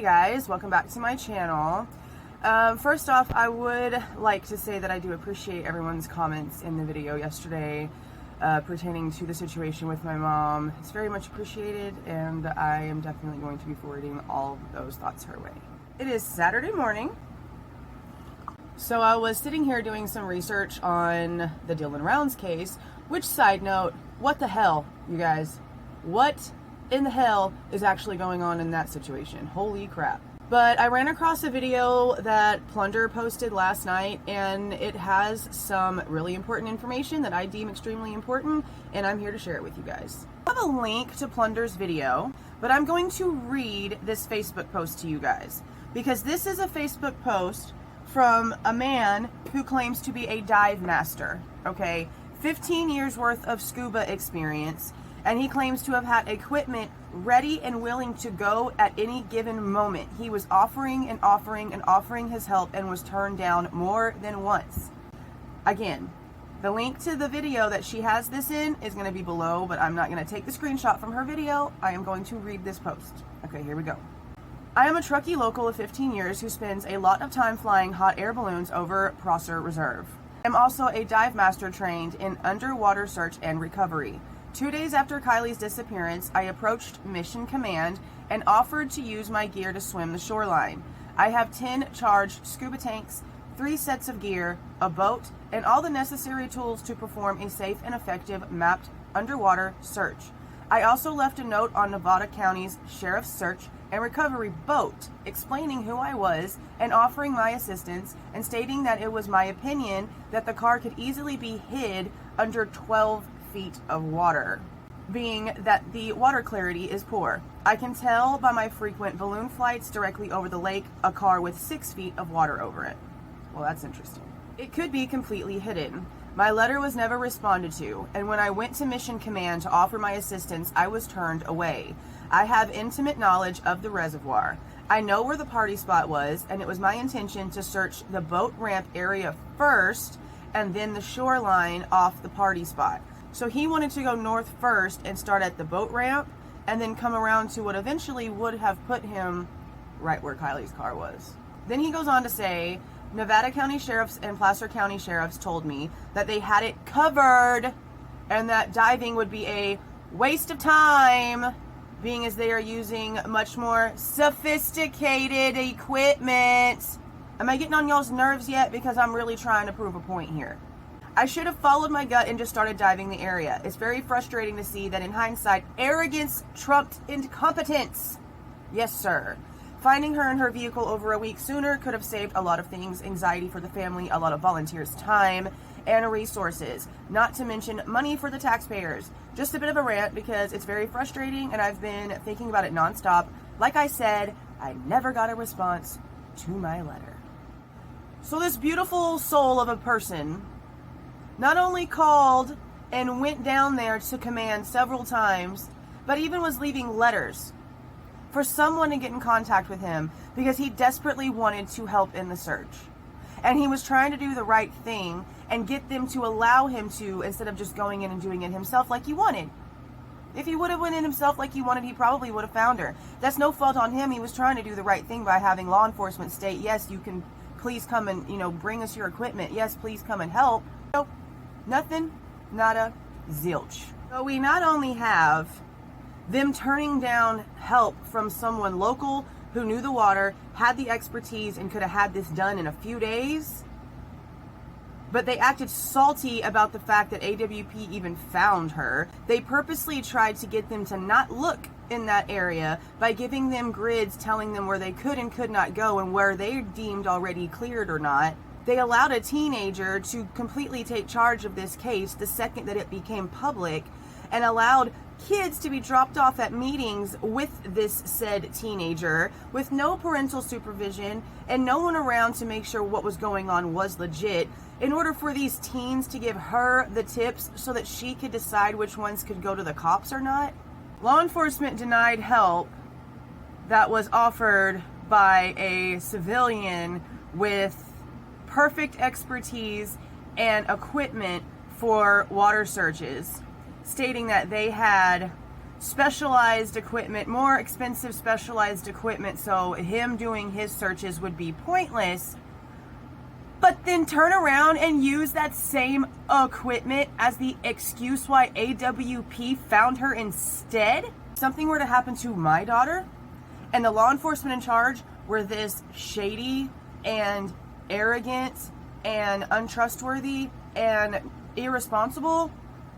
Hey guys, welcome back to my channel. First off, I would like to say that I do appreciate everyone's comments in the video yesterday pertaining to the situation with my mom. It's very much appreciated, and I am definitely going to be forwarding all of those thoughts her way. It is Saturday morning, so I was sitting here doing some research on the Dylan Rounds case, which, side note, what the hell, you guys? What in the hell is actually going on in that situation? Holy crap. But I ran across a video that Plunder posted last night, and it has some really important information that I deem extremely important, and I'm here to share it with you guys. I have a link to Plunder's video, but I'm going to read this Facebook post to you guys, because this is a Facebook post from a man who claims to be a dive master, okay? 15 years worth of scuba experience, and he claims to have had equipment ready and willing to go at any given moment. He was offering and offering and offering his help and was turned down more than once. Again, the link to the video that she has this in is going to be below, but I'm not going to take the screenshot from her video. I am going to read this post. Okay, here we go. I am a Truckee local of 15 years who spends a lot of time flying hot air balloons over Prosser Reserve. I'm also a dive master trained in underwater search and recovery. 2 days after Kiely's disappearance, I approached Mission Command and offered to use my gear to swim the shoreline. I have 10 charged scuba tanks, 3 sets of gear, a boat, and all the necessary tools to perform a safe and effective mapped underwater search. I also left a note on Nevada County's Sheriff's Search and Recovery boat explaining who I was and offering my assistance, and stating that it was my opinion that the car could easily be hid under 12 feet of water, being that the water clarity is poor. I can tell by my frequent balloon flights directly over the lake a car with 6 feet of water over it. Well, that's interesting. It could be completely hidden. My letter was never responded to, and when I went to Mission Command to offer my assistance, I was turned away. I have intimate knowledge of the reservoir. I know where the party spot was, and it was my intention to search the boat ramp area first and then the shoreline off the party spot. So he wanted to go north first and start at the boat ramp and then come around to what eventually would have put him right where Kiely's car was. Then he goes on to say, Nevada County Sheriffs and Placer County Sheriffs told me that they had it covered and that diving would be a waste of time, being as they are using much more sophisticated equipment. Am I getting on y'all's nerves yet? Because I'm really trying to prove a point here. I should have followed my gut and just started diving the area. It's very frustrating to see that in hindsight, arrogance trumped incompetence. Yes, sir. Finding her in her vehicle over a week sooner could have saved a lot of things: anxiety for the family, a lot of volunteers' time, and resources. Not to mention money for the taxpayers. Just a bit of a rant because it's very frustrating and I've been thinking about it nonstop. Like I said, I never got a response to my letter. So this beautiful soul of a person not only called and went down there to command several times, but even was leaving letters for someone to get in contact with him because he desperately wanted to help in the search. And he was trying to do the right thing and get them to allow him to, instead of just going in and doing it himself like he wanted. If he would have went in himself like he wanted, he probably would have found her. That's no fault on him. He was trying to do the right thing by having law enforcement state, yes, you can please come and, bring us your equipment. Yes, please come and help. Nope. Nothing, nada, zilch. So we not only have them turning down help from someone local who knew the water, had the expertise, and could have had this done in a few days, but they acted salty about the fact that AWP even found her. They purposely tried to get them to not look in that area by giving them grids telling them where they could and could not go and where they deemed already cleared or not. They allowed a teenager to completely take charge of this case the second that it became public, and allowed kids to be dropped off at meetings with this said teenager with no parental supervision and no one around to make sure what was going on was legit, in order for these teens to give her the tips so that she could decide which ones could go to the cops or not. Law enforcement denied help that was offered by a civilian with perfect expertise and equipment for water searches, stating that they had specialized equipment, more expensive specialized equipment, so him doing his searches would be pointless, but then turn around and use that same equipment as the excuse why AWP found her instead? If something were to happen to my daughter, and the law enforcement in charge were this shady and arrogant and untrustworthy and irresponsible,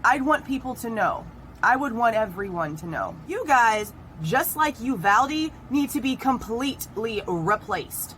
I'd want people to know. I would want everyone to know. You guys, just like Uvalde, need to be completely replaced.